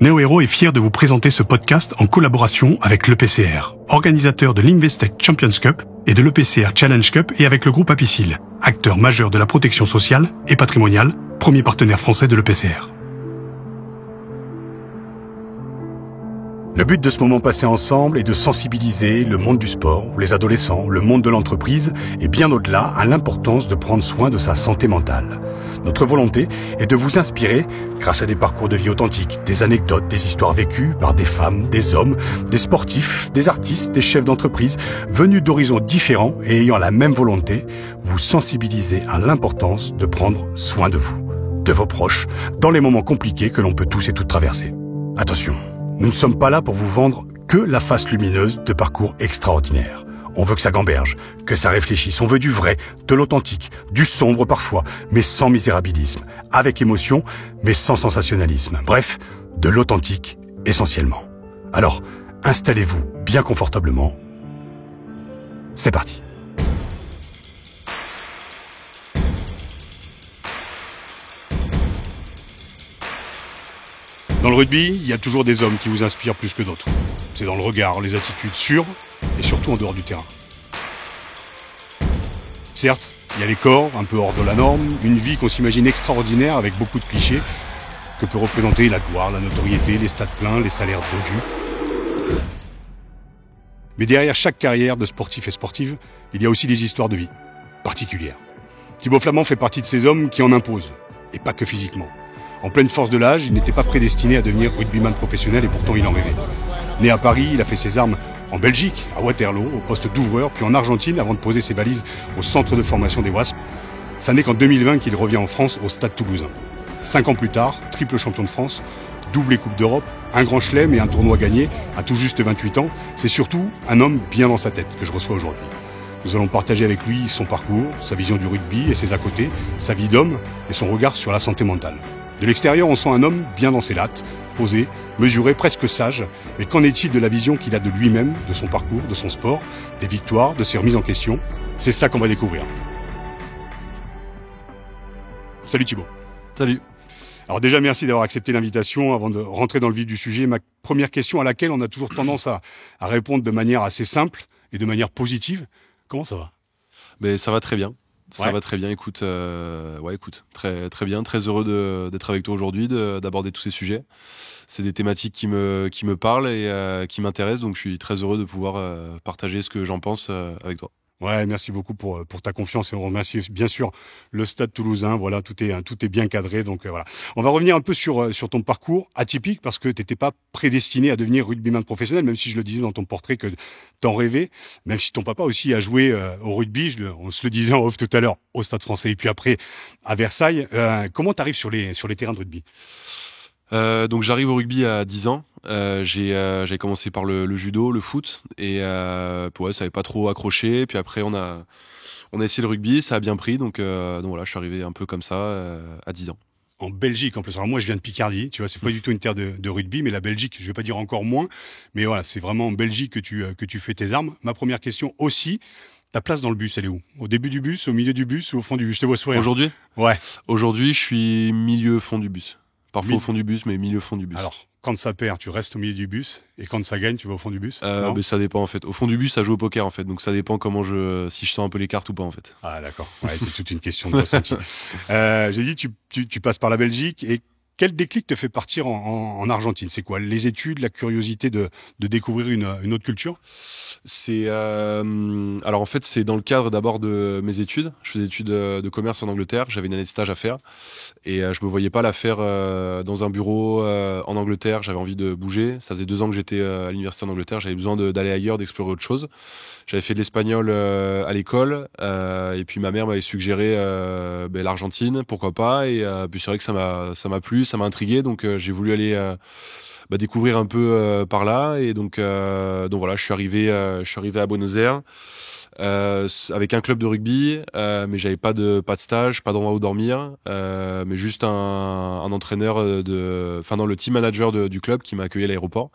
Neo Hero est fier de vous présenter ce podcast en collaboration avec l'EPCR, organisateur de l'Investec Champions Cup et de l'EPCR Challenge Cup, et avec le groupe Apicil, acteur majeur de la protection sociale et patrimoniale, premier partenaire français de l'EPCR. Le but de ce moment passé ensemble est de sensibiliser le monde du sport, les adolescents, le monde de l'entreprise et bien au-delà à l'importance de prendre soin de sa santé mentale. Notre volonté est de vous inspirer grâce à des parcours de vie authentiques, des anecdotes, des histoires vécues par des femmes, des hommes, des sportifs, des artistes, des chefs d'entreprise venus d'horizons différents et ayant la même volonté, vous sensibiliser à l'importance de prendre soin de vous, de vos proches, dans les moments compliqués que l'on peut tous et toutes traverser. Attention, nous ne sommes pas là pour vous vendre que la face lumineuse de parcours extraordinaires. On veut que ça gamberge, que ça réfléchisse. On veut du vrai, de l'authentique, du sombre parfois, mais sans misérabilisme, avec émotion, mais sans sensationnalisme. Bref, de l'authentique essentiellement. Alors, installez-vous bien confortablement. C'est parti. Dans le rugby, il y a toujours des hommes qui vous inspirent plus que d'autres. C'est dans le regard, les attitudes sur et surtout en dehors du terrain. Certes, il y a les corps, un peu hors de la norme, une vie qu'on s'imagine extraordinaire avec beaucoup de clichés, que peut représenter la gloire, la notoriété, les stades pleins, les salaires dodus. Mais derrière chaque carrière de sportif et sportive, il y a aussi des histoires de vie particulières. Thibaut Flament fait partie de ces hommes qui en imposent, et pas que physiquement. En pleine force de l'âge, il n'était pas prédestiné à devenir rugbyman professionnel et pourtant il en rêvait. Né à Paris, il a fait ses armes en Belgique, à Waterloo, au poste d'ouvreur, puis en Argentine avant de poser ses valises au centre de formation des Wasps. Ça n'est qu'en 2020 qu'il revient en France au Stade Toulousain. 5 ans plus tard, triple champion de France, doublé Coupe d'Europe, un grand chelem et un tournoi gagné à tout juste 28 ans. C'est surtout un homme bien dans sa tête que je reçois aujourd'hui. Nous allons partager avec lui son parcours, sa vision du rugby et ses à côté, sa vie d'homme et son regard sur la santé mentale. De l'extérieur, on sent un homme bien dans ses lattes, posé, mesuré, presque sage. Mais qu'en est-il de la vision qu'il a de lui-même, de son parcours, de son sport, des victoires, de ses remises en question? C'est ça qu'on va découvrir. Salut Thibaut. Salut. Alors déjà, merci d'avoir accepté l'invitation. Avant de rentrer dans le vif du sujet, ma première question à laquelle on a toujours tendance à répondre de manière assez simple et de manière positive. Comment ça va? Ben, ça va très bien. Ça Ouais. va très bien. Écoute, très très bien. Très heureux d'être avec toi aujourd'hui, d'aborder tous ces sujets. C'est des thématiques qui me parlent et qui m'intéressent. Donc, je suis très heureux de pouvoir partager ce que j'en pense avec toi. Ouais, merci beaucoup pour ta confiance et on remercie bien sûr le Stade Toulousain. Voilà, tout est bien cadré. Donc voilà. On va revenir un peu sur ton parcours atypique parce que t'étais pas prédestiné à devenir rugbyman professionnel, même si je le disais dans ton portrait que t'en rêvais, même si ton papa aussi a joué au rugby. On se le disait en off tout à l'heure au Stade Français et puis après à Versailles. Comment t'arrives sur les terrains de rugby? Donc, j'arrive au rugby à 10 ans. J'ai commencé par le judo, le foot, et ça avait pas trop accroché. Puis après, on a essayé le rugby, ça a bien pris. Donc voilà, je suis arrivé un peu comme ça à 10 ans. En Belgique en plus. Alors moi je viens de Picardie, tu vois, c'est pas du tout une terre de rugby, mais la Belgique, je vais pas dire encore moins, mais voilà, c'est vraiment en Belgique que tu fais tes armes. Ma première question aussi, ta place dans le bus, elle est où? Au début du bus, au milieu du bus ou au fond du bus? Je te vois sourire. Ouais. Aujourd'hui, je suis milieu fond du bus. Parfois au fond du bus, mais milieu fond du bus. Alors, quand ça perd, tu restes au milieu du bus, et quand ça gagne, tu vas au fond du bus? Mais ça dépend en fait. Au fond du bus, ça joue au poker en fait, donc ça dépend si je sens un peu les cartes ou pas en fait. Ah d'accord, ouais, c'est toute une question de ressenti. J'ai dit, tu passes par la Belgique, et quel déclic te fait partir en Argentine? C'est quoi? Les études, la curiosité de découvrir une autre culture? Alors en fait, c'est dans le cadre d'abord de mes études. Je faisais des études de commerce en Angleterre. J'avais une année de stage à faire et je me voyais pas la faire dans un bureau en Angleterre. J'avais envie de bouger. Ça faisait 2 ans que j'étais à l'université en Angleterre. J'avais besoin d'aller ailleurs, d'explorer autre chose. J'avais fait de l'espagnol à l'école et puis ma mère m'avait suggéré l'Argentine, pourquoi pas. Et puis c'est vrai que ça m'a plu, ça m'a intrigué. Donc j'ai voulu aller découvrir un peu par là et donc voilà, je suis arrivé à Buenos Aires avec un club de rugby, mais j'avais pas de stage, pas d'endroit où dormir, mais juste un entraîneur dans le team manager du club qui m'a accueilli à l'aéroport.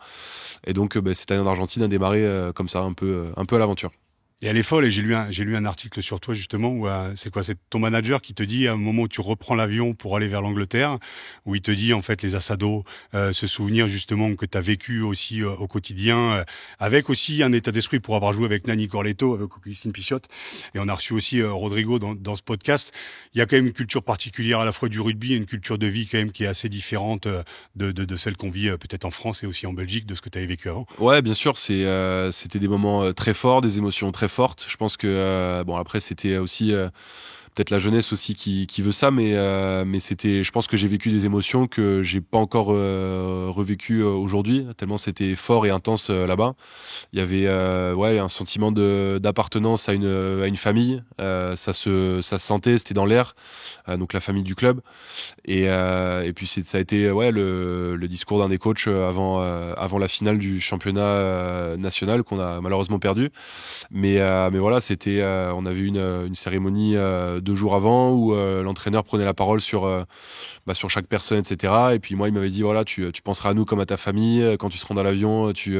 Et donc cette année en Argentine a démarré comme ça un peu à l'aventure. Et elle est folle, et j'ai lu un article sur toi justement où c'est ton manager qui te dit à un moment où tu reprends l'avion pour aller vers l'Angleterre, où il te dit en fait les assados, se souvenir justement que tu as vécu aussi au quotidien, avec aussi un état d'esprit pour avoir joué avec Nanni Corletto, avec Augustine Pichotte, et on a reçu aussi Rodrigo dans ce podcast. Il y a quand même une culture particulière à la fois du rugby et une culture de vie quand même qui est assez différente de celle qu'on vit peut-être en France et aussi en Belgique, de ce que tu avais vécu avant. Ouais, bien sûr, c'était des moments très forts, des émotions très forte. Je pense que bon après c'était aussi peut-être la jeunesse aussi qui veut ça, mais c'était, je pense que j'ai vécu des émotions que j'ai pas encore revécues aujourd'hui, tellement c'était fort et intense là-bas. Il y avait ouais un sentiment d'appartenance à une famille, ça se sentait, c'était dans l'air, donc la famille du club. Et puis ça a été ouais le discours d'un des coachs avant la finale du championnat national qu'on a malheureusement perdu. Mais voilà, c'était on avait une cérémonie 2 jours avant où l'entraîneur prenait la parole sur chaque personne, etc. Et puis moi, il m'avait dit voilà, tu penseras à nous comme à ta famille. Quand tu seras dans l'avion, tu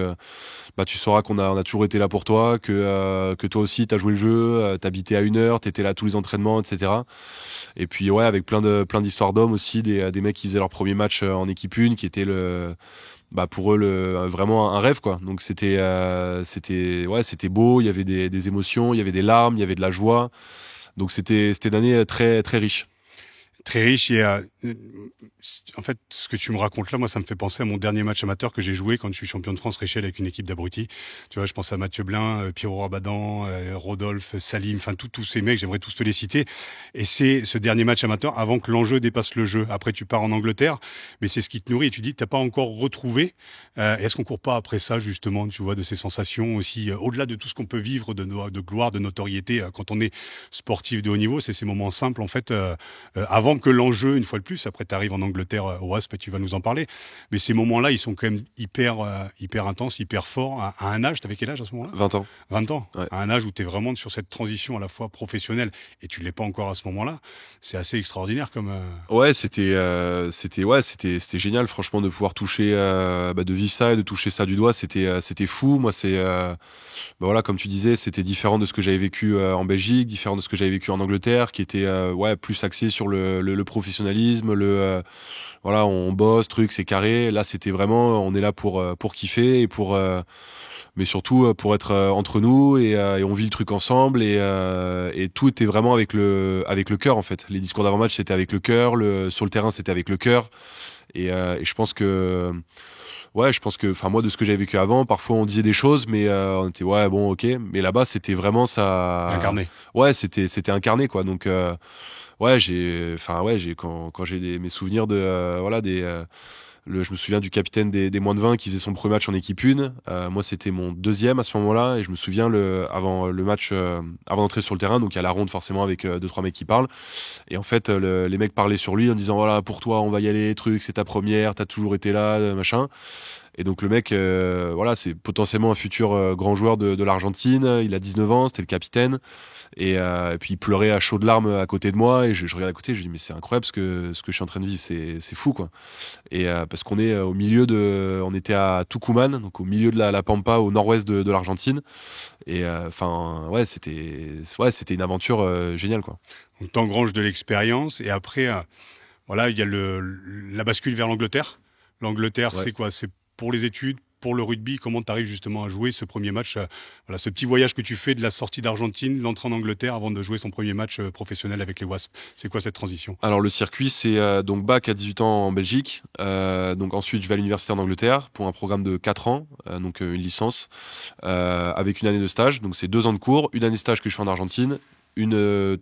sauras on a toujours été là pour toi, que toi aussi t'as joué le jeu, t'habitais à 1 heure, t'étais là à tous les entraînements, etc. Et puis ouais, avec plein d'histoires d'hommes aussi, des mecs qui faisaient leur premier match en équipe 1, qui était pour eux vraiment un rêve quoi. Donc c'était beau, il y avait des émotions, il y avait des larmes, il y avait de la joie. Donc c'était une année très très riche. Très riche et en fait, ce que tu me racontes là, moi, ça me fait penser à mon dernier match amateur que j'ai joué quand je suis champion de France Réchelle avec une équipe d'abrutis. Tu vois, je pense à Mathieu Blin, Pierrot Rabadan, Rodolphe, Salim, enfin tous ces mecs, j'aimerais tous te les citer. Et c'est ce dernier match amateur avant que l'enjeu dépasse le jeu. Après, tu pars en Angleterre, mais c'est ce qui te nourrit. Et tu dis, t'as pas encore retrouvé. Est-ce qu'on court pas après ça justement, tu vois, de ces sensations aussi, au-delà de tout ce qu'on peut vivre de gloire, de notoriété quand on est sportif de haut niveau, c'est ces moments simples en fait, avant que l'enjeu, une fois de plus, après tu arrives en Angleterre au Wasp et tu vas nous en parler, mais ces moments-là, ils sont quand même hyper intenses, hyper forts. À un âge, t'avais quel âge à ce moment-là? 20 ans. 20 ans. Ouais. À un âge où tu es vraiment sur cette transition à la fois professionnelle et tu l'es pas encore à ce moment-là, c'est assez extraordinaire comme... Ouais, c'était génial franchement de pouvoir toucher de vivre ça et de toucher ça du doigt, c'était fou. Moi voilà, comme tu disais, c'était différent de ce que j'avais vécu en Belgique, différent de ce que j'avais vécu en Angleterre, qui était plus axé sur le professionnalisme, voilà, on bosse, c'est carré. Là, c'était vraiment on est là pour kiffer et mais surtout pour être entre nous et on vit le truc ensemble et tout était vraiment avec le cœur en fait. Les discours d'avant-match c'était avec le cœur, sur le terrain c'était avec le cœur et je pense que enfin moi de ce que j'avais vécu avant, parfois on disait des choses mais on était ouais bon OK, mais là-bas c'était vraiment ça incarné. Ouais, c'était incarné quoi. Donc ouais, quand j'ai mes souvenirs de je me souviens du capitaine des moins de 20 qui faisait son premier match en équipe 1. Moi, c'était mon deuxième à ce moment-là. Et je me souviens, avant le match, avant d'entrer sur le terrain, donc il y a la ronde forcément avec 2-3 mecs qui parlent. Et en fait, les mecs parlaient sur lui en disant, voilà, pour toi, on va y aller, c'est ta première, t'as toujours été là, machin. Et donc le mec, voilà, c'est potentiellement un futur grand joueur de l'Argentine. Il a 19 ans, c'était le capitaine. Et puis il pleurait à chaudes larmes à côté de moi. Et je regarde à côté, je lui dis mais c'est incroyable ce que je suis en train de vivre, c'est fou quoi. Et parce qu'on est on était à Tucumán, donc au milieu de la Pampa, au nord-ouest de l'Argentine. Et c'était une aventure géniale quoi. Donc t'engranges de l'expérience et après, voilà, il y a la bascule vers l'Angleterre. L'Angleterre, Ouais. c'est quoi? C'est pour les études, pour le rugby. Comment tu arrives justement à jouer ce premier match, voilà, ce petit voyage que tu fais de la sortie d'Argentine, l'entrée en Angleterre avant de jouer son premier match professionnel avec les Wasps. C'est quoi cette transition? Alors le circuit, c'est donc bac à 18 ans en Belgique. Donc ensuite, je vais à l'université en Angleterre pour un programme de 4 ans, donc une licence, avec une année de stage. Donc c'est 2 ans de cours, une année de stage que je fais en Argentine, une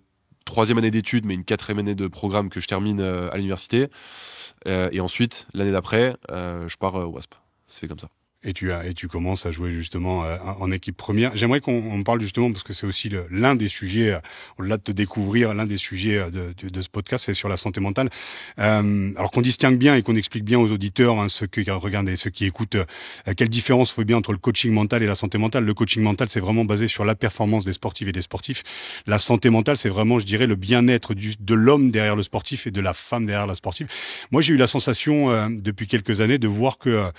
3e année d'études, mais une 4e année de programme que je termine à l'université. Et ensuite, l'année d'après, je pars au Wasp. C'est fait comme ça. Et tu commences à jouer justement en équipe première. J'aimerais qu'on parle justement, parce que c'est aussi l'un des sujets, au-delà de te découvrir, l'un des sujets de ce podcast, c'est sur la santé mentale. Alors qu'on distingue bien et qu'on explique bien aux auditeurs, ceux qui regardent et ceux qui écoutent, quelle différence faut bien entre le coaching mental et la santé mentale. Le coaching mental, c'est vraiment basé sur la performance des sportifs et des sportifs. La santé mentale, c'est vraiment, je dirais, le bien-être de l'homme derrière le sportif et de la femme derrière la sportive. Moi, j'ai eu la sensation depuis quelques années de voir que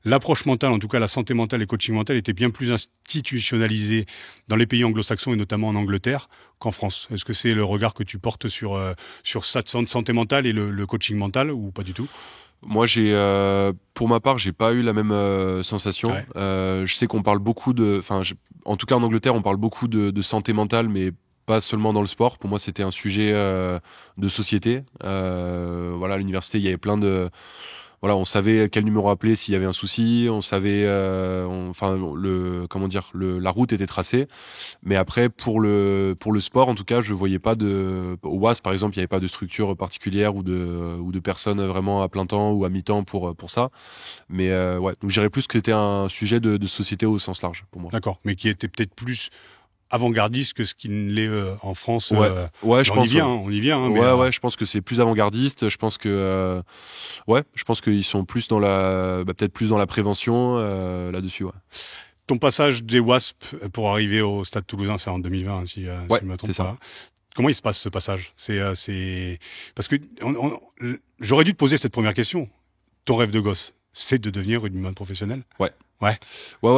l'approche mentale en tout cas la santé mentale et le coaching mental, était bien plus institutionnalisé dans les pays anglo-saxons et notamment en Angleterre qu'en France. Est-ce que c'est le regard que tu portes sur cette santé mentale et le coaching mental ou pas du tout? Moi, pour ma part, j'ai pas eu la même sensation. Ouais. Je sais qu'on parle beaucoup en tout cas en Angleterre, on parle beaucoup de santé mentale, mais pas seulement dans le sport. Pour moi, c'était un sujet de société. Voilà, à l'université, il y avait voilà, on savait quel numéro appeler s'il y avait un souci. On savait, la route était tracée. Mais après, pour le sport, en tout cas, je voyais pas au WAS, par exemple, il y avait pas de structure particulière ou de personnes vraiment à plein temps ou à mi-temps pour ça. Mais ouais, donc je dirais plus que c'était un sujet de société au sens large pour moi. D'accord, mais qui était peut-être plus avant-gardiste que ce qu'il ne l'est en France. Ouais, je pense. On y vient. Ouais, je pense que c'est plus avant-gardiste. Je pense que, je pense qu'ils sont plus dans peut-être plus dans la prévention là-dessus. Ouais. Ton passage des Wasps pour arriver au Stade Toulousain, c'est en 2020, si je me trompe pas. Comment il se passe ce passage? C'est parce que j'aurais dû te poser cette première question. Ton rêve de gosse, c'est de devenir rugbyman professionnel? Ouais,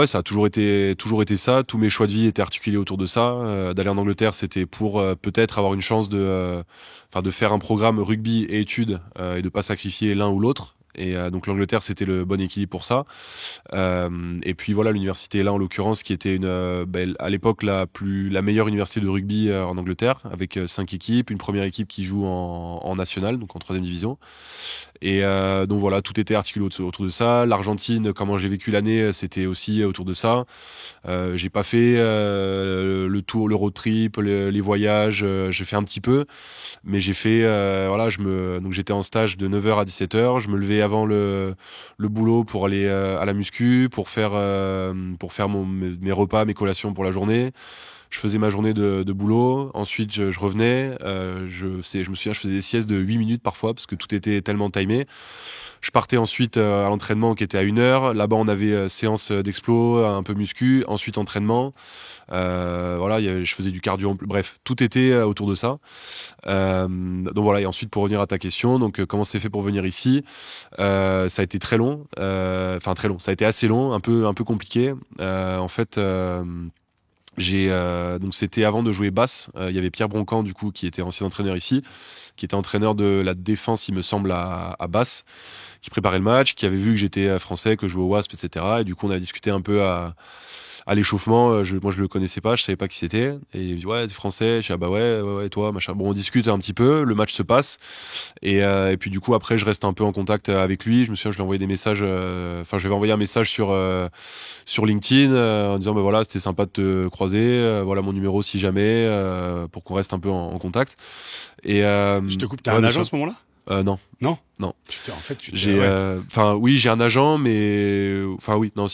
ça a toujours été ça. Tous mes choix de vie étaient articulés autour de ça. D'aller en Angleterre, c'était pour peut-être avoir une chance de faire un programme rugby et études et de pas sacrifier l'un ou l'autre. Et donc l'Angleterre, c'était le bon équilibre pour ça. Et puis voilà, l'université là en l'occurrence, qui était à l'époque la meilleure université de rugby en Angleterre, avec 5 équipes, une première équipe qui joue en national, donc en 3e division. Et donc voilà, tout était articulé autour de ça. L'Argentine, comment j'ai vécu l'année, c'était aussi autour de ça. J'ai pas fait le tour, le road trip, les voyages. J'ai fait un petit peu, mais j'ai fait donc j'étais en stage de 9h à 17h. Je me levais avant le boulot pour aller à la muscu, pour faire mes repas, mes collations pour la journée. Je faisais ma journée de boulot. Ensuite, je revenais. Je me souviens, je faisais des siestes de 8 minutes parfois parce que tout était tellement timé. Je partais ensuite à l'entraînement qui était à 1h. Là-bas, on avait séance d'explo, un peu muscu. Ensuite, entraînement. Je faisais du cardio. Bref, tout était autour de ça. Donc voilà. Et ensuite, pour revenir à ta question, donc comment c'est fait pour venir ici? Ça a été très long. Très long. Ça a été assez long, un peu compliqué. En fait. Donc c'était avant de jouer basse. Il y avait Pierre Broncan du coup qui était ancien entraîneur ici, qui était entraîneur de la défense il me semble à basse, qui préparait le match, qui avait vu que j'étais français, que je jouais au Wasp, etc. Et du coup on a discuté un peu à l'échauffement. Moi je le connaissais pas, je savais pas qui c'était. Et il me dit ouais t'es français. Je dis ah bah ouais toi machin. Bon on discute un petit peu, le match se passe. Et puis du coup après je reste un peu en contact avec lui. Je me souviens je lui ai envoyé des messages. Je lui avais envoyé un message sur LinkedIn en disant bah voilà c'était sympa de te croiser. Voilà mon numéro si jamais pour qu'on reste un peu en contact. Et je te coupe. T'as un agent à ce moment-là? Non. Non. En fait, j'ai un agent, mais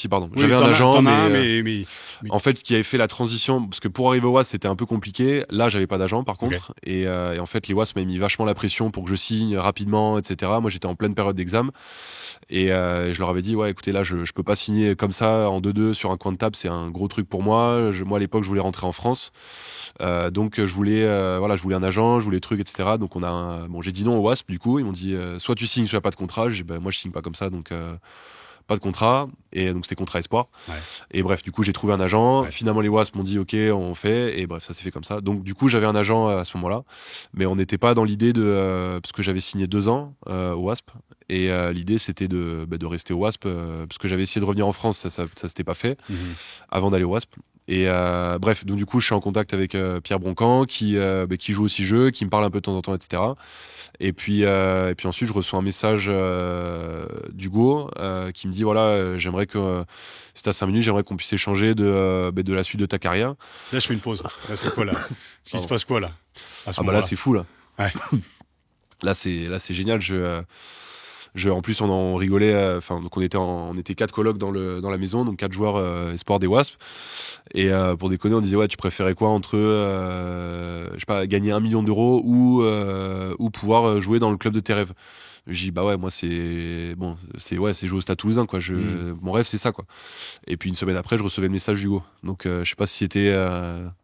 pardon. Oui, j'avais un agent, mais en fait, qui avait fait la transition parce que pour arriver au WAS, c'était un peu compliqué. Là, j'avais pas d'agent, par contre, et en fait, les WAS m'avaient mis vachement la pression pour que je signe rapidement, etc. Moi, j'étais en pleine période d'examen et je leur avais dit ouais, écoutez, là, je peux pas signer comme ça en 2-2 sur un coin de table, c'est un gros truc pour moi. Moi, à l'époque, je voulais rentrer en France. Donc je voulais un agent, je voulais trucs, etc. Donc j'ai dit non au Wasp. Du coup ils m'ont dit soit tu signes, soit pas de contrat. J'ai dit moi je signe pas comme ça, donc pas de contrat. Et donc c'était contrat espoir. Ouais. Et bref, du coup j'ai trouvé un agent. Ouais. Finalement les Wasp m'ont dit ok on fait. Et bref ça s'est fait comme ça. Donc du coup j'avais un agent à ce moment-là, mais on n'était pas dans l'idée parce que j'avais signé 2 ans au Wasp. Et l'idée c'était de rester au Wasp parce que j'avais essayé de revenir en France, ça s'était pas fait avant d'aller au Wasp. Et bref, donc du coup, je suis en contact avec Pierre Broncan qui joue aussi jeu, qui me parle un peu de temps en temps, etc. Et puis ensuite, je reçois un message d'Hugo qui me dit voilà, j'aimerais que si t'as 5 minutes, j'aimerais qu'on puisse échanger de la suite de ta carrière. Là, je fais une pause. Là, c'est quoi là? Il se passe quoi là? Là, c'est fou là. Ouais. Là, c'est génial. En plus, on en rigolait. Donc on était 4 colocs dans la maison, donc 4 joueurs espoirs des Wasps. Et pour déconner, on disait ouais, tu préférais quoi entre gagner 1 million d'euros ou pouvoir jouer dans le club de tes rêves. J'ai dit bah ouais, moi c'est jouer au Stade Toulousain quoi. Mon rêve c'est ça quoi. Et puis une semaine après, je recevais le message d'Hugo. Donc je sais pas si c'était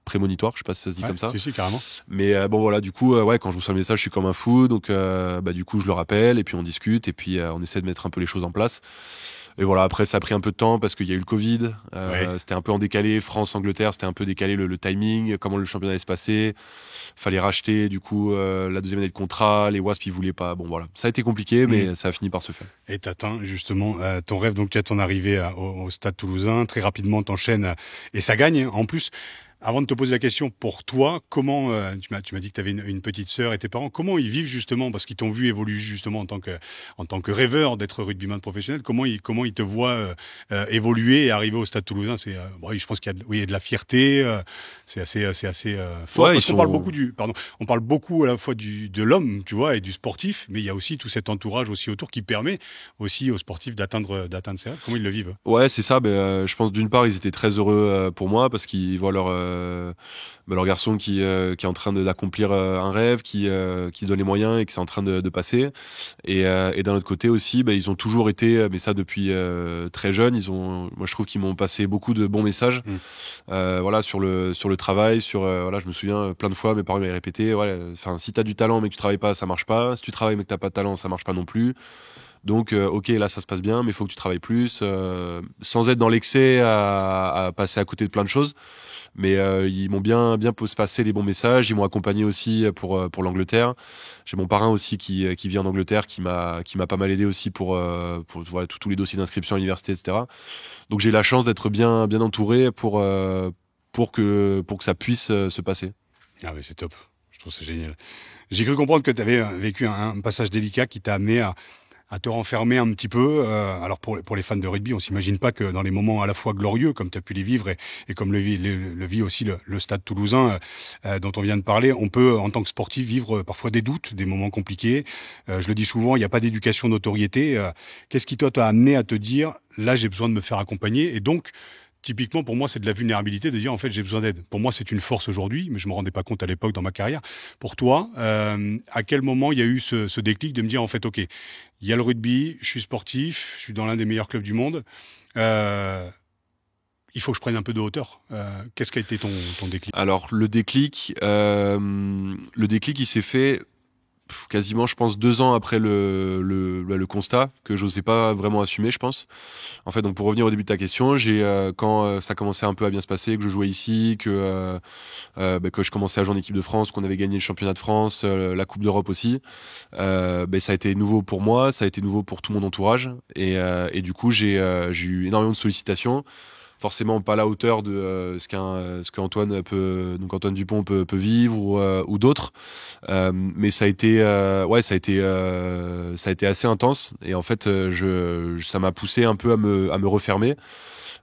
prémonitoire, je sais pas si ça se dit comme ça. Si, carrément. Mais voilà, du coup quand je reçois le message, je suis comme un fou. Donc du coup je le rappelle et puis on discute et puis on essaie de mettre un peu les choses en place. Et voilà, après ça a pris un peu de temps parce qu'il y a eu le Covid, Ouais. c'était un peu en décalé, France-Angleterre, c'était un peu décalé le timing, comment le championnat allait se passer, fallait racheter du coup la deuxième année de contrat, les Wasps ils voulaient pas, bon voilà, ça a été compliqué Mm. mais ça a fini par se faire. Et t'atteins justement ton rêve, donc tu as ton arrivée au Stade Toulousain, très rapidement t'enchaînes et ça gagne en plus. Avant de te poser la question, pour toi, comment tu m'as dit que tu avais une petite sœur et tes parents, comment ils vivent justement parce qu'ils t'ont vu évoluer justement en tant que rêveur d'être rugbyman professionnel, comment ils te voient évoluer et arriver au Stade Toulousain, c'est bon, je pense qu'il y a oui, il y a de la fierté, c'est assez fort Ouais, ils parce qu'on parle sont beaucoup on parle beaucoup à la fois de l'homme, tu vois, et du sportif, mais il y a aussi tout cet entourage aussi autour qui permet aussi aux sportifs d'atteindre ses rêves. Comment ils le vivent? Ouais, c'est ça. Je pense d'une part ils étaient très heureux pour moi parce qu'ils voient leur garçon qui est en train d'accomplir un rêve, qui donne les moyens et qui c'est en train de passer. Et d'un autre côté aussi, ils ont toujours été, mais ça depuis très jeune, moi je trouve qu'ils m'ont passé beaucoup de bons messages. Mm. Voilà sur le travail, voilà, je me souviens plein de fois mes parents m'avaient répété, ouais, enfin si t'as du talent mais que tu travailles pas, ça marche pas. Si tu travailles mais que t'as pas de talent, ça marche pas non plus. Donc, ok, là, ça se passe bien, mais il faut que tu travailles plus, sans être dans l'excès à passer à côté de plein de choses. Mais ils m'ont bien passé les bons messages. Ils m'ont accompagné aussi pour l'Angleterre. J'ai mon parrain aussi qui vit en Angleterre, qui m'a pas mal aidé aussi pour voilà, tous les dossiers d'inscription à l'université, etc. Donc j'ai la chance d'être bien entouré pour que ça puisse se passer. Ah oui, c'est top. Je trouve ça génial. J'ai cru comprendre que tu avais vécu un passage délicat qui t'a amené à te renfermer un petit peu. Alors pour les fans de rugby, on s'imagine pas que dans les moments à la fois glorieux, comme tu as pu les vivre, et comme le vit aussi le Stade Toulousain dont on vient de parler, on peut en tant que sportif vivre parfois des doutes, des moments compliqués. Je le dis souvent, il n'y a pas d'éducation, notoriété. Qu'est-ce qui toi t'a amené à te dire, là j'ai besoin de me faire accompagner, et donc typiquement, pour moi, c'est de la vulnérabilité de dire, en fait, j'ai besoin d'aide. Pour moi, c'est une force aujourd'hui, mais je me rendais pas compte à l'époque dans ma carrière. Pour toi, à quel moment il y a eu ce déclic de me dire, en fait, OK, il y a le rugby, je suis sportif, je suis dans l'un des meilleurs clubs du monde, euh, il faut que je prenne un peu de hauteur. Qu'est-ce qui a été ton déclic? Alors le déclic, il s'est fait quasiment, je pense, 2 ans après le constat que j'osais pas vraiment assumer, je pense. En fait, donc pour revenir au début de ta question, quand ça commençait un peu à bien se passer, que je jouais ici, que je commençais à jouer en équipe de France, qu'on avait gagné le championnat de France, la Coupe d'Europe aussi, ça a été nouveau pour moi, ça a été nouveau pour tout mon entourage, et du coup j'ai eu énormément de sollicitations. Forcément pas à la hauteur de ce qu'Antoine donc Antoine Dupont peut vivre ou d'autres, mais ça a été ça a été assez intense, et en fait ça m'a poussé un peu à me refermer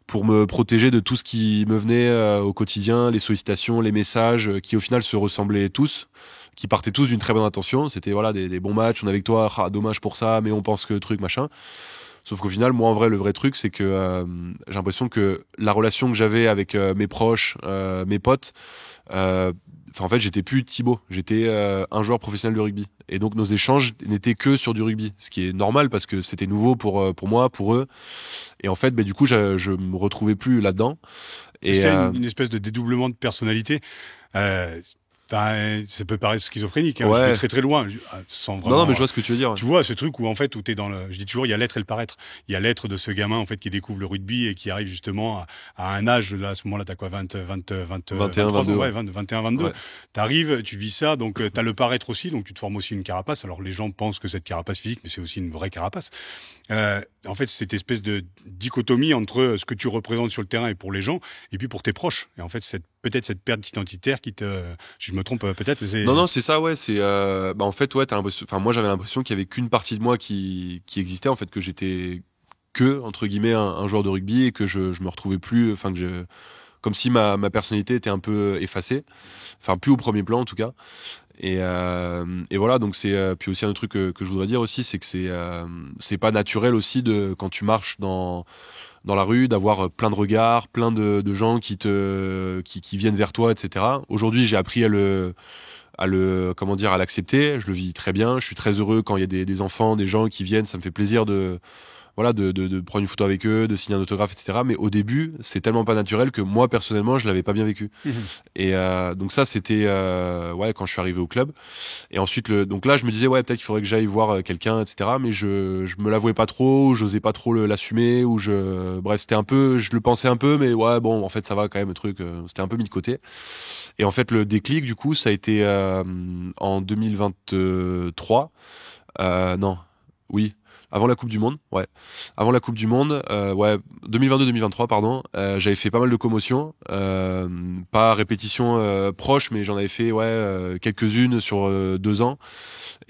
pour me protéger de tout ce qui me venait au quotidien, les sollicitations, les messages qui au final se ressemblaient tous, qui partaient tous d'une très bonne intention. C'était voilà des bons matchs, on est avec toi, dommage pour ça, mais on pense que truc machin. Sauf qu'au final, moi, en vrai, le vrai truc, c'est que j'ai l'impression que la relation que j'avais avec mes proches, mes potes, en fait, j'étais plus Thibaut. J'étais un joueur professionnel de rugby. Et donc, nos échanges n'étaient que sur du rugby. Ce qui est normal parce que c'était nouveau pour moi, pour eux. Et en fait, du coup, je me retrouvais plus là-dedans. Est-ce Et qu'il y a une espèce de dédoublement de personnalité? Ça peut paraître schizophrénique, hein, je vais ouais. très très loin, sans Non, non, mais vraiment. je vois ce que tu veux dire. Tu vois, ce truc où en fait, où t'es dans le, je dis toujours, il y a l'être et le paraître. Il y a l'être de ce gamin en fait qui découvre le rugby et qui arrive justement à un âge, là, à ce moment-là, t'as quoi, 21, 23 ans, 22. ouais, 21, 22. Ouais. T'arrives, tu vis ça, donc t'as le paraître aussi, donc tu te formes aussi une carapace. Alors les gens pensent que cette carapace physique, mais c'est aussi une vraie carapace. En fait, cette espèce de dichotomie entre ce que tu représentes sur le terrain et pour les gens, et puis pour tes proches. Et en fait, peut-être cette perte identitaire qui je me trompe peut-être, mais c'est. Non, c'est ça, ouais. C'est, en fait, ouais, t'as l'impression. Enfin, moi, j'avais l'impression qu'il y avait qu'une partie de moi qui existait, en fait, que j'étais entre guillemets un joueur de rugby, et que je me retrouvais plus. Enfin, comme si ma personnalité était un peu effacée. Enfin, plus au premier plan, en tout cas. Et voilà, donc c'est puis aussi un autre truc que je voudrais dire aussi, c'est que c'est pas naturel aussi de quand tu marches dans la rue d'avoir plein de regards, plein de gens qui viennent vers toi, etc. Aujourd'hui, j'ai appris à l'accepter. Je le vis très bien. Je suis très heureux quand il y a des enfants, des gens qui viennent. Ça me fait plaisir de voilà, de prendre une photo avec eux, de signer un autographe, etc. Mais au début, c'est tellement pas naturel que moi, personnellement, je l'avais pas bien vécu. Et donc ça, c'était ouais, quand je suis arrivé au club. Et ensuite, donc là, je me disais, ouais, peut-être qu'il faudrait que j'aille voir quelqu'un, etc. Mais je me l'avouais pas trop, j'osais pas trop l'assumer, bref, c'était un peu, je le pensais un peu, mais ouais, bon, en fait, ça va quand même, le truc, c'était un peu mis de côté. Et en fait, le déclic, du coup, ça a été en 2023. Non, oui. Avant la Coupe du Monde, ouais. Avant la Coupe du Monde, ouais, 2022-2023, pardon. J'avais fait pas mal de commotions, pas à répétition proche, mais j'en avais fait, ouais, quelques-unes sur 2 ans.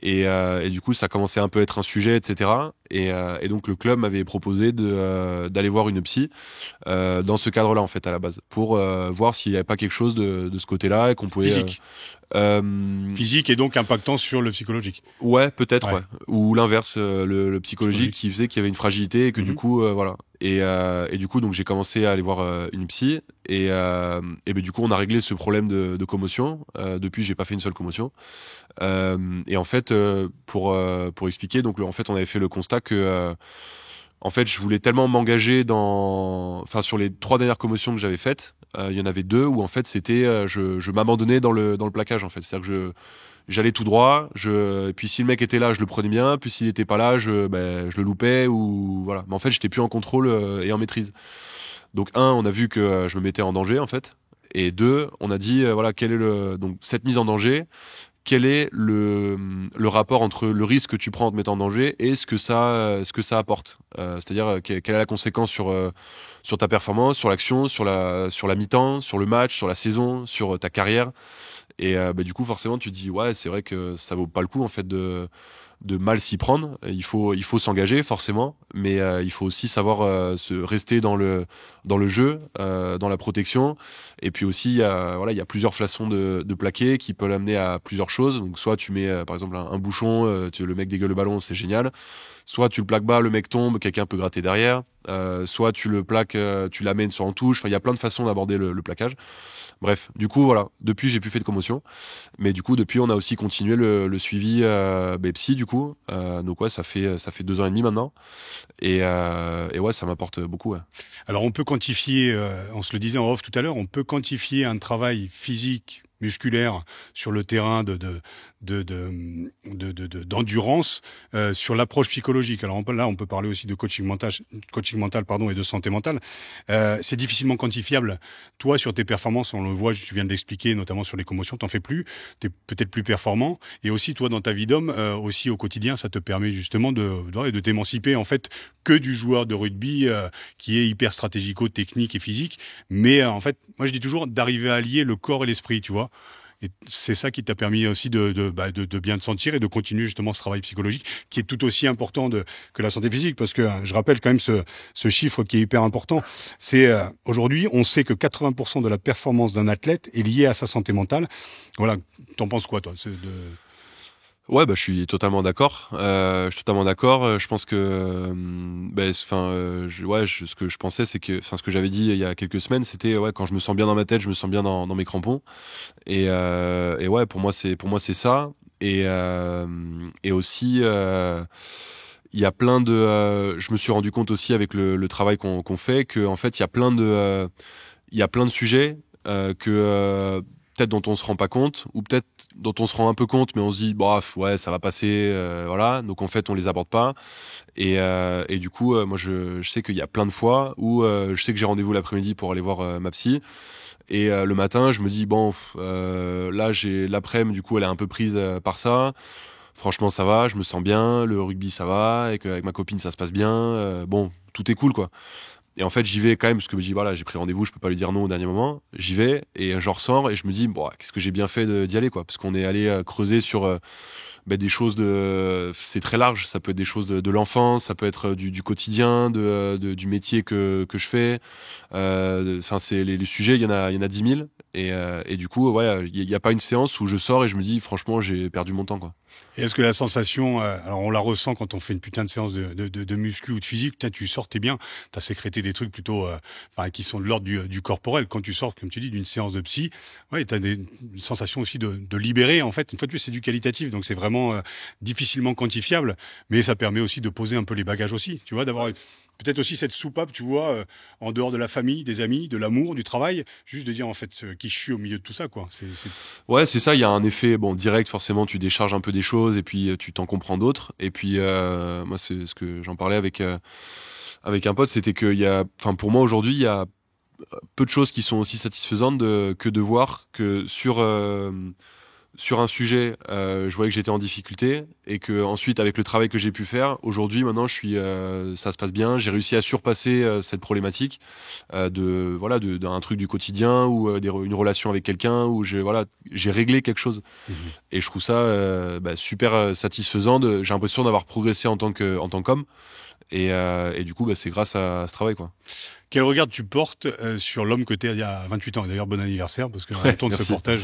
Et du coup, ça commençait un peu à être un sujet, etc. Et donc le club m'avait proposé d'aller voir une psy dans ce cadre-là, en fait, à la base, pour voir s'il n'y avait pas quelque chose de ce côté-là et qu'on pouvait Physique. Physique et donc impactant sur le psychologique. Ouais, peut-être, Ouais. ouais. Ou l'inverse, le psychologique qui faisait qu'il y avait une fragilité et que du coup, voilà. Et du coup, donc j'ai commencé à aller voir une psy et ben du coup, on a réglé ce problème de commotion. Depuis, j'ai pas fait une seule commotion. Et en fait, pour expliquer, donc en fait, on avait fait le constat que en fait, je voulais tellement m'engager enfin, sur les 3 dernières commotions que j'avais faites, il y en avait 2 où en fait c'était, je m'abandonnais dans le plaquage, en fait. C'est-à-dire que j'allais tout droit, et puis si le mec était là, je le prenais bien, puis s'il était pas là, je le loupais ou voilà. Mais en fait, j'étais plus en contrôle et en maîtrise. Donc on a vu que je me mettais en danger, en fait. Et 2, on a dit voilà, quel est donc cette mise en danger, quel est le rapport entre le risque que tu prends en te mettant en danger et ce que ça apporte. C'est-à-dire quelle est la conséquence sur ta performance, sur l'action, sur la mi-temps, sur le match, sur la saison, sur ta carrière. Et bah, du coup, forcément, tu te dis ouais, c'est vrai que ça vaut pas le coup, en fait, de mal s'y prendre. Il faut s'engager, forcément, mais il faut aussi savoir se rester dans le jeu, dans la protection. Et puis aussi, il y a plusieurs façons de plaquer qui peuvent l'amener à plusieurs choses. Donc soit tu mets par exemple un bouchon, le mec dégueule le ballon, c'est génial. Soit tu le plaques bas, le mec tombe, quelqu'un peut gratter derrière. Soit tu le plaques, tu l'amènes sur en touche. Enfin, il y a plein de façons d'aborder le plaquage. Bref, du coup, voilà. Depuis, j'ai plus fait de commotion. Mais du coup, depuis, on a aussi continué le suivi psy, du coup. Donc ouais, ça fait 2 ans et demi maintenant. Et ouais, ça m'apporte beaucoup, ouais. Alors on peut quantifier, on se le disait en off tout à l'heure, on peut quantifier un travail physique, musculaire sur le terrain d'endurance sur l'approche psychologique. Alors là, on peut parler aussi de coaching mental, pardon, et de santé mentale. C'est difficilement quantifiable. Toi, sur tes performances, on le voit, tu viens de l'expliquer, notamment sur les commotions, t'en fais plus, t'es peut-être plus performant. Et aussi, toi, dans ta vie d'homme, aussi au quotidien, ça te permet justement de t'émanciper en fait que du joueur de rugby qui est hyper stratégico-technique et physique. Mais en fait, moi, je dis toujours d'arriver à allier le corps et l'esprit, tu vois. Et c'est ça qui t'a permis aussi de bien te sentir et de continuer justement ce travail psychologique qui est tout aussi important que la santé physique, parce que je rappelle quand même ce chiffre qui est hyper important. C'est aujourd'hui, on sait que 80% de la performance d'un athlète est liée à sa santé mentale. Voilà, t'en penses quoi toi? Ouais, bah je suis totalement d'accord. Je pense que, ce que je pensais, c'est que, enfin, ce que j'avais dit il y a quelques semaines, c'était ouais, quand je me sens bien dans ma tête, je me sens bien dans mes crampons. Et ouais, pour moi c'est ça. Et aussi, il y a plein de. Je me suis rendu compte aussi avec le travail qu'on fait que en fait, il y a plein de sujets que peut-être dont on se rend pas compte, ou peut-être dont on se rend un peu compte, mais on se dit bah ouais, ça va passer, voilà. Donc en fait, on les aborde pas. Et du coup, moi je sais qu'il y a plein de fois où je sais que j'ai rendez-vous l'après-midi pour aller voir ma psy. Et le matin, je me dis bon, là j'ai l'après-midi, du coup, elle est un peu prise par ça. Franchement, ça va, je me sens bien, le rugby ça va, et qu'avec ma copine ça se passe bien. Bon, tout est cool quoi. Et en fait, j'y vais quand même parce que je me dis voilà, j'ai pris rendez-vous, je peux pas lui dire non au dernier moment. J'y vais et j'en ressors et je me dis bon, qu'est-ce que j'ai bien fait d'y aller quoi, parce qu'on est allé creuser sur des choses c'est très large. Ça peut être des choses de l'enfance, ça peut être du quotidien, du métier que je fais. Enfin, c'est les sujets, il y en a 10 000. Et du coup, ouais, il y a pas une séance où je sors et je me dis franchement, j'ai perdu mon temps quoi. Et est-ce que la sensation, alors on la ressent quand on fait une putain de séance de muscu ou de physique, putain, tu sors, t'es bien, t'as sécrété des trucs plutôt, qui sont de l'ordre du corporel. Quand tu sors, comme tu dis, d'une séance de psy, ouais, t'as une sensation aussi de libérer, en fait. Une fois de plus, c'est du qualitatif, donc c'est vraiment vraiment difficilement quantifiable, mais ça permet aussi de poser un peu les bagages aussi, tu vois, d'avoir peut-être aussi cette soupape, tu vois, en dehors de la famille, des amis, de l'amour, du travail, juste de dire en fait qui je suis au milieu de tout ça, quoi. Ouais, c'est ça. Il y a un effet direct. Forcément, tu décharges un peu des choses et puis tu t'en comprends d'autres. Et puis moi, c'est ce que j'en parlais avec un pote, c'était qu'il y a, enfin pour moi aujourd'hui, il y a peu de choses qui sont aussi satisfaisantes que de voir que sur un sujet, je voyais que j'étais en difficulté et que ensuite, avec le travail que j'ai pu faire, aujourd'hui, maintenant, ça se passe bien. J'ai réussi à surpasser cette problématique d'un truc du quotidien ou une relation avec quelqu'un où j'ai réglé quelque chose. Mmh. Et je trouve ça super satisfaisant. J'ai l'impression d'avoir progressé en tant qu'homme. Et du coup, c'est grâce à ce travail, quoi. Quel regard tu portes sur l'homme que tu es il y a 28 ans? D'ailleurs, bon anniversaire, parce que on tourne ce portage,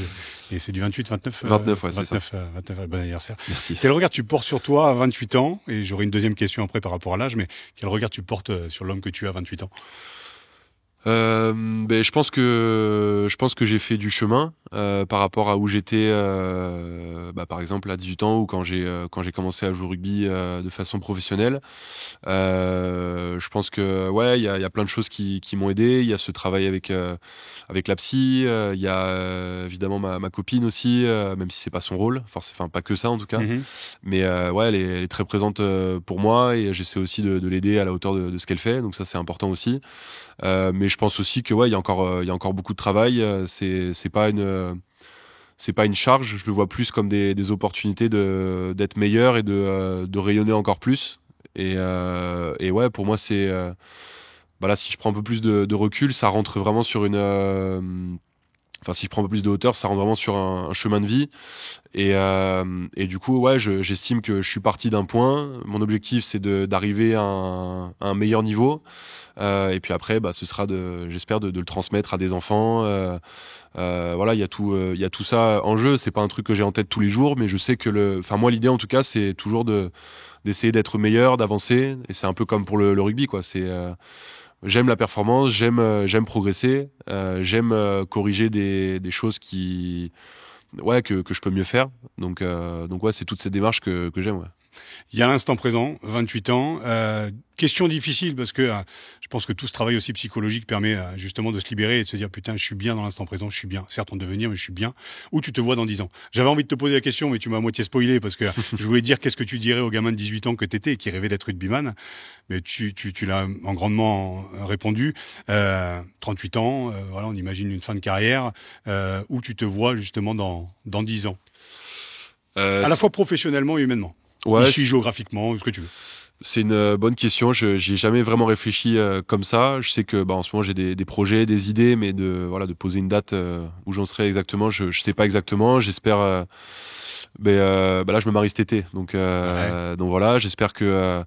et c'est du 28, 29 29, ouais, 29, c'est ça. 29, bon anniversaire. Merci. Quel regard tu portes sur toi à 28 ans? Et j'aurai une deuxième question après par rapport à l'âge, mais quel regard tu portes sur l'homme que tu es à 28 ans? Je pense que j'ai fait du chemin par rapport à où j'étais par exemple à 18 ans ou quand j'ai commencé à jouer au rugby de façon professionnelle. Je pense que il y a plein de choses qui m'ont aidé. Il y a ce travail avec la psy, il y a évidemment ma copine aussi, même si c'est pas son rôle, enfin pas que ça en tout cas. Mmh. Mais elle est très présente pour moi et j'essaie aussi de l'aider à la hauteur de ce qu'elle fait. Donc ça c'est important aussi. Mais je pense aussi que il y a encore beaucoup de travail. C'est pas une charge. Je le vois plus comme des opportunités d'être meilleur et de rayonner encore plus. Et pour moi c'est si je prends un peu plus de recul, ça rentre vraiment sur si je prends un peu plus de hauteur, ça rentre vraiment sur un chemin de vie. Et du coup, j'estime que je suis parti d'un point. Mon objectif, c'est d'arriver à un meilleur niveau. Et puis après, ce sera j'espère de le transmettre à des enfants. Il y a tout ça en jeu. C'est pas un truc que j'ai en tête tous les jours, mais je sais que moi, l'idée en tout cas, c'est toujours d'essayer d'être meilleur, d'avancer. Et c'est un peu comme pour le rugby, quoi. J'aime la performance, j'aime progresser, j'aime corriger des choses que je peux mieux faire. Donc c'est toute cette démarche que j'aime. Ouais. Il y a l'instant présent, 28 ans. Question difficile parce que je pense que tout ce travail aussi psychologique permet justement de se libérer et de se dire putain, je suis bien dans l'instant présent, je suis bien. Certes en devenir, mais je suis bien. Où tu te vois dans 10 ans? J'avais envie de te poser la question, mais tu m'as à moitié spoilé parce que je voulais dire qu'est-ce que tu dirais au gamin de 18 ans que t'étais et qui rêvait d'être rugbyman. Mais tu l'as en grandement répondu. 38 ans, on imagine une fin de carrière. Où tu te vois justement dans 10 ans? À la fois professionnellement et humainement. Ouais, ici, géographiquement, ce que tu veux. C'est une bonne question. J'y ai jamais vraiment réfléchi comme ça. Je sais que en ce moment j'ai des projets, des idées, mais de poser une date où j'en serai exactement, je sais pas exactement. J'espère. Là, je me marie cet été, donc voilà. J'espère que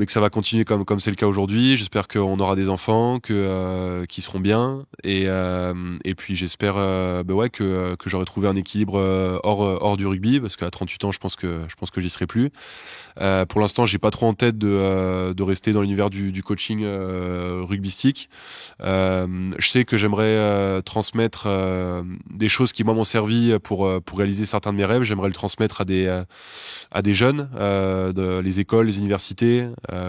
ça va continuer comme c'est le cas aujourd'hui. J'espère qu'on aura des enfants, qui seront bien, et puis j'espère que j'aurai trouvé un équilibre hors du rugby, parce qu'à 38 ans, je pense que j'y serai plus. Pour l'instant, j'ai pas trop en tête de rester dans l'univers du coaching rugbystique. Je sais que j'aimerais transmettre des choses qui moi m'ont servi pour réaliser certains de mes rêves. J'aimerais le transmettre à des jeunes, les écoles, les universités.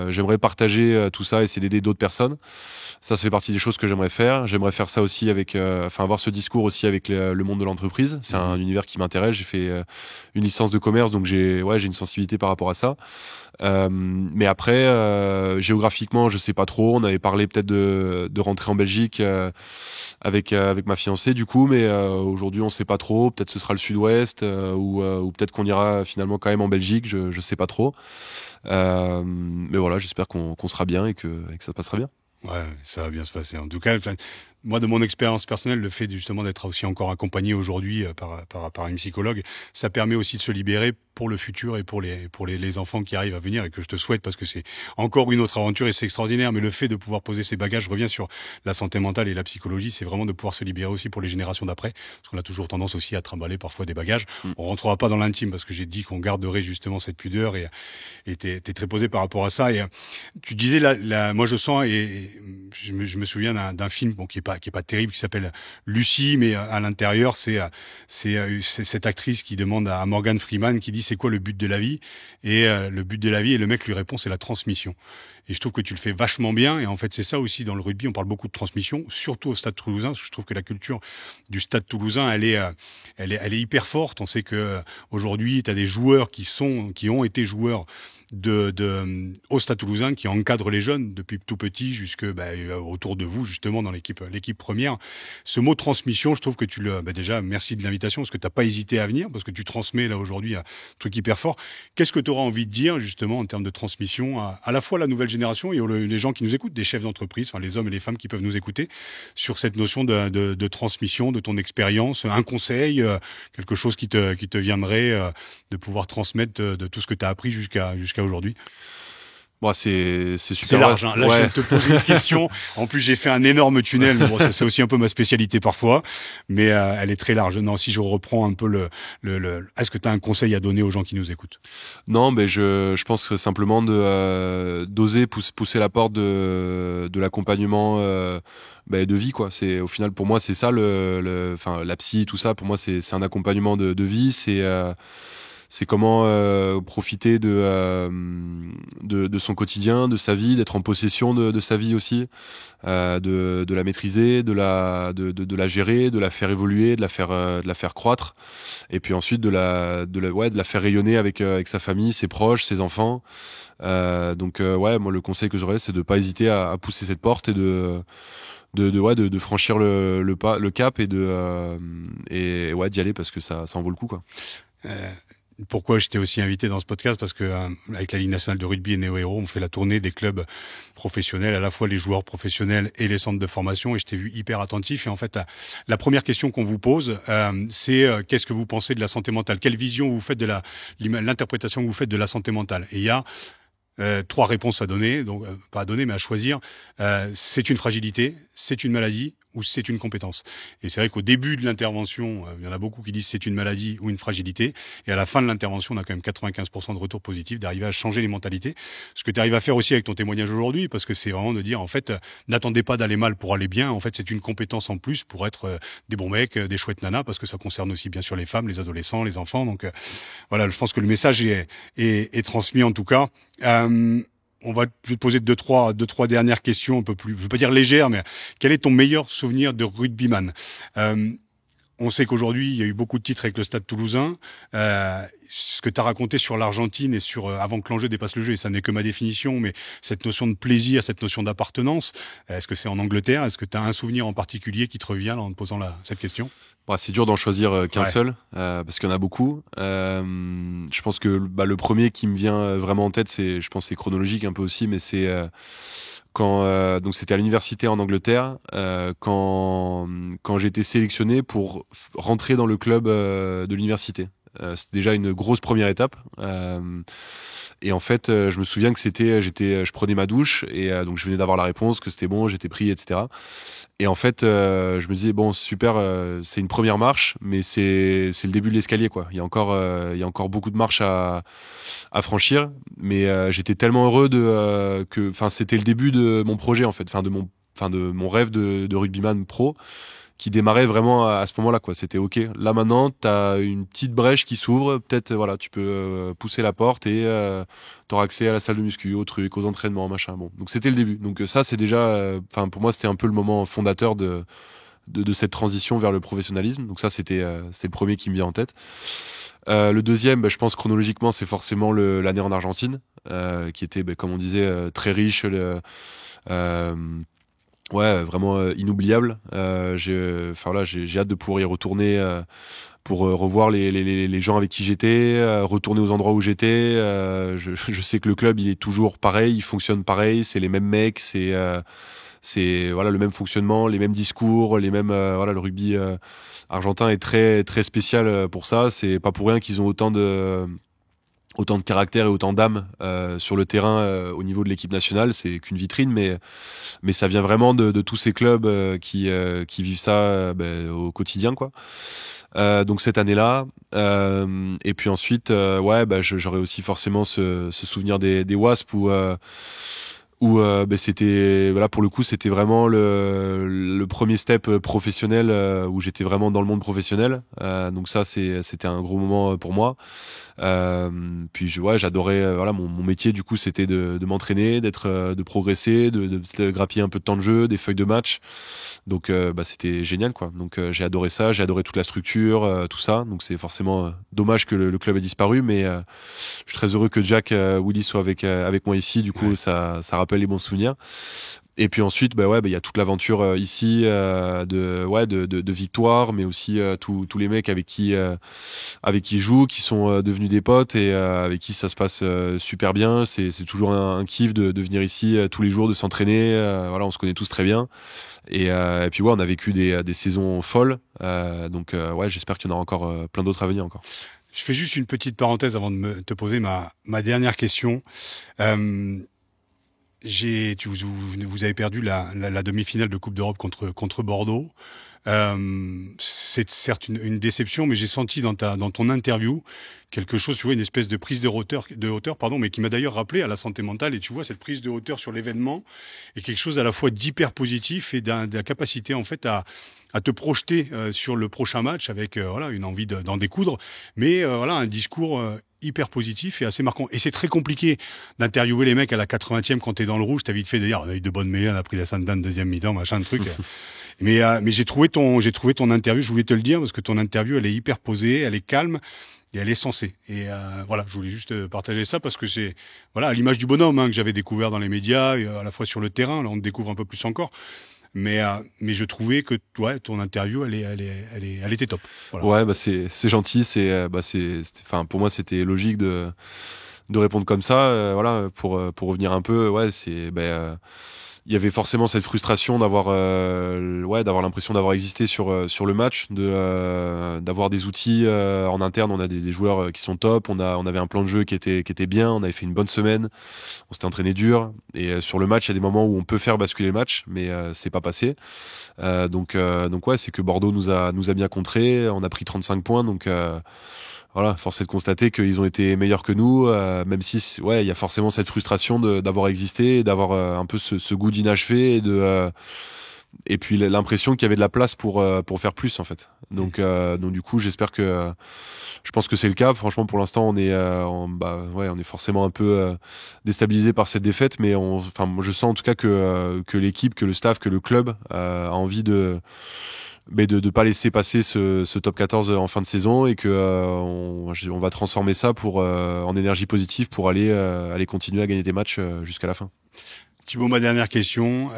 J'aimerais partager tout ça, essayer d'aider d'autres personnes. Ça fait partie des choses que j'aimerais faire. J'aimerais faire ça aussi avoir ce discours aussi avec le monde de l'entreprise. C'est un univers qui m'intéresse. J'ai fait une licence de commerce, donc j'ai une sensibilité par rapport à ça. Mais après, géographiquement, je sais pas trop. On avait parlé peut-être de rentrer en Belgique avec ma fiancée, du coup, mais aujourd'hui, on sait pas trop. Peut-être ce sera le Sud-Ouest ou peut-être qu'on ira finalement quand même en Belgique. Je sais pas trop. Mais voilà, j'espère qu'on sera bien et que ça se passera bien. Ouais, ça va bien se passer. En tout cas, moi, de mon expérience personnelle, le fait justement d'être aussi encore accompagné aujourd'hui par une psychologue, ça permet aussi de se libérer pour le futur et pour les enfants qui arrivent à venir, et que je te souhaite, parce que c'est encore une autre aventure et c'est extraordinaire. Mais le fait de pouvoir poser ses bagages, je reviens sur la santé mentale et la psychologie, c'est vraiment de pouvoir se libérer aussi pour les générations d'après, parce qu'on a toujours tendance aussi à trimballer parfois des bagages. On rentrera pas dans l'intime parce que j'ai dit qu'on garderait justement cette pudeur, et t'es très posé par rapport à ça. Et tu disais moi je sens, et je me souviens d'un film qui est pas pas terrible, qui s'appelle Lucie, mais à l'intérieur, c'est cette actrice qui demande à Morgan Freeman, qui dit c'est quoi le but de la vie, et le but de la vie, et le mec lui répond c'est la transmission. Et je trouve que tu le fais vachement bien. Et en fait, c'est ça aussi dans le rugby. On parle beaucoup de transmission, surtout au Stade Toulousain. Parce que je trouve que la culture du Stade Toulousain, elle est hyper forte. On sait que aujourd'hui, tu as des joueurs qui ont été joueurs au Stade Toulousain, qui encadrent les jeunes depuis tout petit jusque autour de vous, justement, dans l'équipe première. Ce mot transmission, je trouve que déjà, merci de l'invitation, parce que t'as pas hésité à venir, parce que tu transmets là aujourd'hui un truc hyper fort. Qu'est-ce que tu auras envie de dire, justement, en termes de transmission à la fois la nouvelle génération et les gens qui nous écoutent, des chefs d'entreprise, enfin les hommes et les femmes qui peuvent nous écouter, sur cette notion de transmission, de ton expérience, un conseil, quelque chose qui te viendrait de pouvoir transmettre de tout ce que tu as appris jusqu'à aujourd'hui. Bon, c'est super. C'est large, hein. Là, ouais. je viens de te poser une question. En plus, j'ai fait un énorme tunnel. Bon, c'est aussi un peu ma spécialité parfois, mais elle est très large. Non, si je reprends un peu est-ce que tu as un conseil à donner aux gens qui nous écoutent? Non, mais je pense que simplement d'oser pousser la porte de l'accompagnement de vie, quoi. C'est au final pour moi c'est ça la psy, tout ça pour moi c'est un accompagnement de vie, c'est comment profiter de son quotidien, de sa vie, d'être en possession de sa vie aussi, de la maîtriser, de la gérer, de la faire évoluer, de la faire croître, et puis ensuite de la faire rayonner avec sa famille, ses proches, ses enfants. Donc moi le conseil que j'aurais, c'est de pas hésiter à pousser cette porte et de franchir le cap et d'y aller, parce que ça en vaut le coup, quoi. Pourquoi je t'ai aussi invité dans ce podcast? Parce que avec la Ligue nationale de rugby et Néo Héros, on fait la tournée des clubs professionnels, à la fois les joueurs professionnels et les centres de formation, et je t'ai vu hyper attentif. Et en fait, la première question qu'on vous pose, c'est qu'est-ce que vous pensez de la santé mentale? Quelle vision vous faites de l'interprétation que vous faites de la santé mentale? Et il y a 3 réponses à donner, donc pas à donner mais à choisir. C'est une fragilité, c'est une maladie ou c'est une compétence. Et c'est vrai qu'au début de l'intervention, il y en a beaucoup qui disent c'est une maladie ou une fragilité, et à la fin de l'intervention, on a quand même 95% de retours positifs, d'arriver à changer les mentalités. Ce que tu arrives à faire aussi avec ton témoignage aujourd'hui, parce que c'est vraiment de dire en fait, n'attendez pas d'aller mal pour aller bien. En fait, c'est une compétence en plus pour être des bons mecs, des chouettes nanas, parce que ça concerne aussi bien sûr les femmes, les adolescents, les enfants. Donc voilà, je pense que le message est transmis en tout cas. Je vais te poser deux, trois dernières questions un peu plus, je veux pas dire légères, mais quel est ton meilleur souvenir de rugbyman? On sait qu'aujourd'hui, il y a eu beaucoup de titres avec le Stade Toulousain. Ce que tu as raconté sur l'Argentine et sur avant que l'enjeu dépasse le jeu, et ça n'est que ma définition, mais cette notion de plaisir, cette notion d'appartenance, est-ce que c'est en Angleterre? Est-ce que tu as un souvenir en particulier qui te revient en te posant cette question? C'est dur d'en choisir qu'un seul, parce qu'il y en a beaucoup. Je pense que le premier qui me vient vraiment en tête, je pense que c'est chronologique un peu aussi, mais c'est donc c'était à l'université en Angleterre, quand j'ai été sélectionné pour rentrer dans le club de l'université. C'était déjà une grosse première étape. Et en fait, je me souviens que je prenais ma douche, et donc je venais d'avoir la réponse que c'était bon, j'étais pris, etc. Et en fait, je me disais bon, super, c'est une première marche, mais c'est le début de l'escalier, quoi. Il y a encore beaucoup de marches à franchir, mais j'étais tellement heureux c'était le début de mon projet, en fait, de mon rêve de rugbyman pro, qui démarrait vraiment à ce moment-là, quoi. C'était ok. Là maintenant, t'as une petite brèche qui s'ouvre. Peut-être, tu peux pousser la porte et t'auras accès à la salle de muscu, aux trucs, aux entraînements, machin. Bon, donc c'était le début. Donc ça, c'est déjà, pour moi, c'était un peu le moment fondateur de cette transition vers le professionnalisme. Donc ça, c'est le premier qui me vient en tête. Le deuxième, je pense chronologiquement, c'est forcément l'année en Argentine, qui était, comme on disait, très riche. Vraiment inoubliable. J'ai hâte de pouvoir y retourner pour revoir les gens avec qui j'étais, retourner aux endroits où j'étais. Je sais que le club, il est toujours pareil, il fonctionne pareil, c'est les mêmes mecs, c'est le même fonctionnement, les mêmes discours, les mêmes le rugby argentin est très très spécial pour ça. C'est pas pour rien qu'ils ont autant de caractère et autant d'âme sur le terrain au niveau de l'équipe nationale. C'est qu'une vitrine, mais ça vient vraiment de tous ces clubs qui vivent ça au quotidien, quoi. Donc cette année-là, et puis ensuite j'aurais aussi forcément ce souvenir des Wasps où où c'était voilà, pour le coup c'était vraiment le premier step professionnel, où j'étais vraiment dans le monde professionnel, donc ça c'était un gros moment pour moi. Puis j'adorais voilà, mon métier du coup c'était de m'entraîner, de progresser, de grappiller un peu de temps de jeu, des feuilles de match. Donc c'était génial quoi. Donc j'ai adoré ça, j'ai adoré toute la structure, tout ça. Donc c'est forcément dommage que le club ait disparu, mais je suis très heureux que Jack Willy soit avec moi ici. Du coup ça rappelle les bons souvenirs. Et puis ensuite, il y a toute l'aventure ici de victoire, mais aussi tous les mecs avec qui je joue, qui sont devenus des potes et avec qui ça se passe super bien. C'est toujours un kiff de venir ici tous les jours, de s'entraîner. Voilà, on se connaît tous très bien. Et puis on a vécu des saisons folles. Donc j'espère qu'il y en aura encore plein d'autres à venir encore. Je fais juste une petite parenthèse avant de te poser ma dernière question. Vous avez perdu la demi-finale de Coupe d'Europe contre Bordeaux. C'est certes une déception, mais j'ai senti dans ton interview quelque chose, tu vois, une espèce de prise de hauteur, mais qui m'a d'ailleurs rappelé à la santé mentale. Et tu vois, cette prise de hauteur sur l'événement est quelque chose à la fois d'hyper positif et de la capacité en fait à te projeter sur le prochain match avec une envie d'en découdre, mais un discours hyper positif et assez marquant. Et c'est très compliqué d'interviewer les mecs à la 80e quand t'es dans le rouge. T'as vite fait de dire on a eu de bonnes mêlées, on a pris la Sainte-Dame deuxième mi-temps, machin de truc. Mais j'ai trouvé ton interview, je voulais te le dire parce que ton interview elle est hyper posée, elle est calme et elle est sensée. Et je voulais juste partager ça parce que c'est à l'image du bonhomme que j'avais découvert dans les médias et à la fois sur le terrain. Là on te découvre un peu plus encore. Mais je trouvais que ton interview elle était top. Voilà. Ouais, c'est gentil, enfin pour moi c'était logique de répondre comme ça, pour revenir un peu, il y avait forcément cette frustration d'avoir l'impression d'avoir existé sur le match, d'avoir des outils en interne. On a des joueurs qui sont top, on avait un plan de jeu qui était bien, on avait fait une bonne semaine, on s'était entraîné dur, et sur le match il y a des moments où on peut faire basculer le match, mais c'est pas passé. Donc c'est que Bordeaux nous a bien contré, on a pris 35 points, donc voilà, force est de constater qu'ils ont été meilleurs que nous, même si il y a forcément cette frustration d'avoir existé, d'avoir un peu ce goût d'inachevé et puis l'impression qu'il y avait de la place pour faire plus en fait. Donc du coup, je pense que c'est le cas. Franchement, pour l'instant, on est forcément un peu déstabilisé par cette défaite, mais je sens en tout cas que l'équipe, que le staff, que le club a envie de pas laisser passer ce top 14 en fin de saison, et que on va transformer ça en énergie positive pour aller continuer à gagner des matchs jusqu'à la fin. Thibaut, ma dernière question,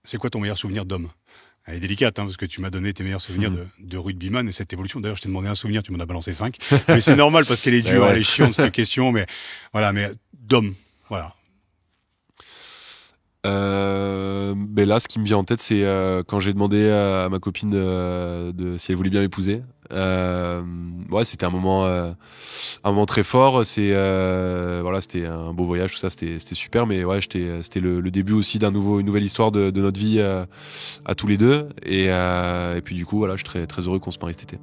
c'est quoi ton meilleur souvenir d'homme? Elle est délicate, parce que tu m'as donné tes meilleurs souvenirs de rugbyman et cette évolution. D'ailleurs, je t'ai demandé un souvenir, tu m'en as balancé 5. Mais c'est normal parce qu'elle est dure, elle est chiante cette question, mais d'homme, voilà. Là, ce qui me vient en tête, c'est quand j'ai demandé à ma copine si elle voulait bien m'épouser. C'était un moment très fort. C'était un beau voyage, tout ça, c'était super. Mais c'était le début aussi une nouvelle histoire de notre vie à tous les deux. Et puis du coup, je suis très très heureux qu'on se marie cet été.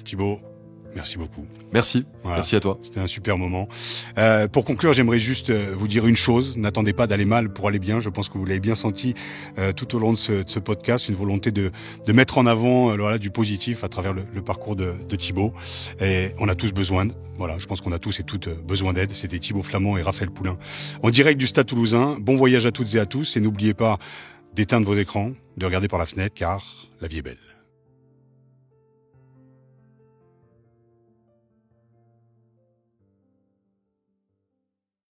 Thibaut, merci beaucoup. Merci, merci à toi. C'était un super moment. Pour conclure, j'aimerais juste vous dire une chose. N'attendez pas d'aller mal pour aller bien. Je pense que vous l'avez bien senti tout au long de ce podcast. Une volonté de mettre en avant du positif à travers le parcours de Thibaut. Et on a tous besoin. Je pense qu'on a tous et toutes besoin d'aide. C'était Thibaut Flamand et Raphaël Poulain en direct du Stade Toulousain. Bon voyage à toutes et à tous. Et n'oubliez pas d'éteindre vos écrans, de regarder par la fenêtre, car la vie est belle.